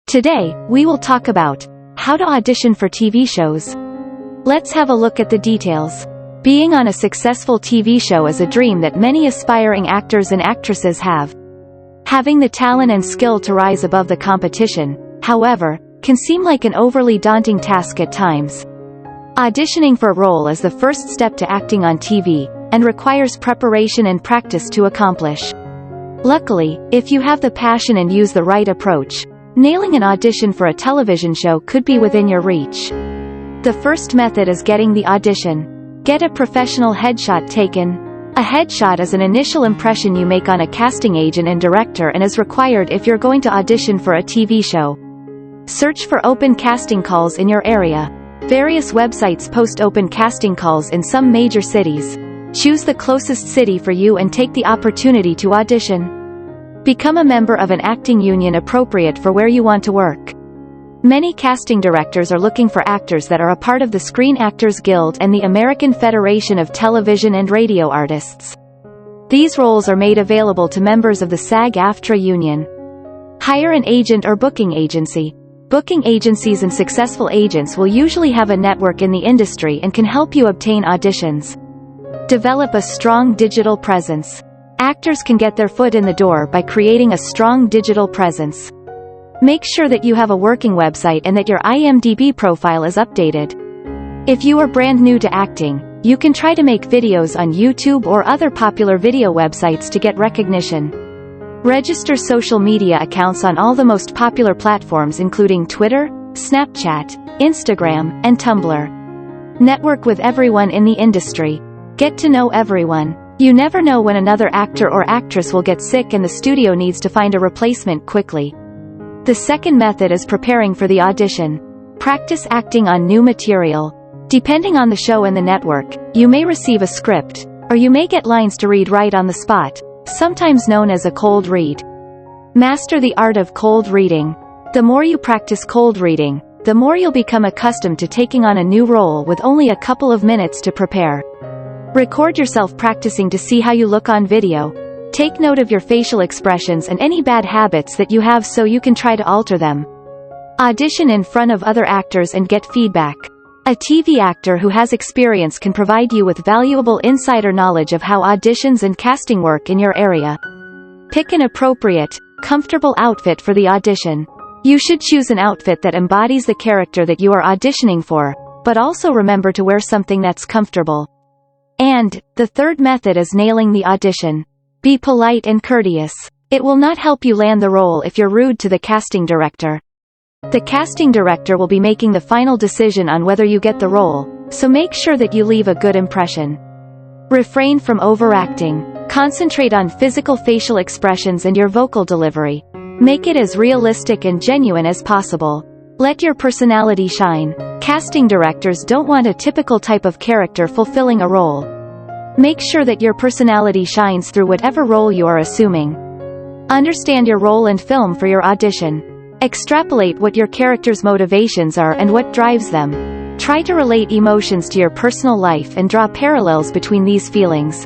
Today, we will talk about how to audition for TV shows. Let's have a look at the details. Being on a successful TV show is a dream that many aspiring actors and actresses have. Having the talent and skill to rise above the competition, however, can seem like an overly daunting task at times. Auditioning for a role is the first step to acting on TV, and requires preparation and practice to accomplish. Luckily, if you have the passion and use the right approach, nailing an audition for a television show could be within your reach. The first method is getting the audition. Get a professional headshot taken. A headshot is an initial impression you make on a casting agent and director and is required if you're going to audition for a TV show. Search for open casting calls in your area. Various websites post open casting calls in some major cities. Choose the closest city for you and take the opportunity to audition. Become a member of an acting union appropriate for where you want to work. Many casting directors are looking for actors that are a part of the Screen Actors Guild and the American Federation of Television and Radio Artists. These roles are made available to members of the SAG-AFTRA union. Hire an agent or booking agency. Booking agencies and successful agents will usually have a network in the industry and can help you obtain auditions. Develop a strong digital presence. Actors can get their foot in the door by creating a strong digital presence. Make sure that you have a working website and that your IMDb profile is updated. If you are brand new to acting, you can try to make videos on YouTube or other popular video websites to get recognition. Register social media accounts on all the most popular platforms including Twitter, Snapchat, Instagram, and Tumblr. Network with everyone in the industry. Get to know everyone. You never know when another actor or actress will get sick and the studio needs to find a replacement quickly. The second method is preparing for the audition. Practice acting on new material. Depending on the show and the network, you may receive a script, or you may get lines to read right on the spot, sometimes known as a cold read. Master the art of cold reading. The more you practice cold reading, the more you'll become accustomed to taking on a new role with only a couple of minutes to prepare. Record yourself practicing to see how you look on video. Take note of your facial expressions and any bad habits that you have so you can try to alter them. Audition in front of other actors and get feedback. A TV actor who has experience can provide you with valuable insider knowledge of how auditions and casting work in your area. Pick an appropriate, comfortable outfit for the audition. You should choose an outfit that embodies the character that you are auditioning for, but also remember to wear something that's comfortable. And, the third method is nailing the audition. Be polite and courteous. It will not help you land the role if you're rude to the casting director. The casting director will be making the final decision on whether you get the role, so make sure that you leave a good impression. Refrain from overacting. Concentrate on physical facial expressions and your vocal delivery. Make it as realistic and genuine as possible. Let your personality shine. Casting directors don't want a typical type of character fulfilling a role. Make sure that your personality shines through whatever role you are assuming. Understand your role and film for your audition. Extrapolate what your character's motivations are and what drives them. Try to relate emotions to your personal life and draw parallels between these feelings.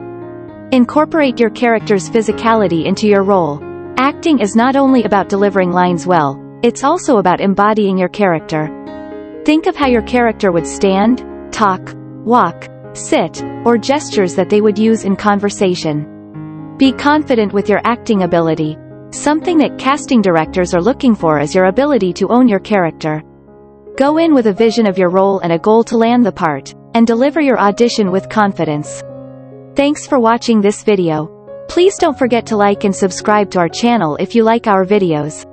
Incorporate your character's physicality into your role. Acting is not only about delivering lines well, it's also about embodying your character. Think of how your character would stand, talk, walk, sit, or gestures that they would use in conversation. Be confident with your acting ability. Something that casting directors are looking for is your ability to own your character. Go in with a vision of your role and a goal to land the part, and deliver your audition with confidence. Thanks for watching this video. Please don't forget to like and subscribe to our channel if you like our videos.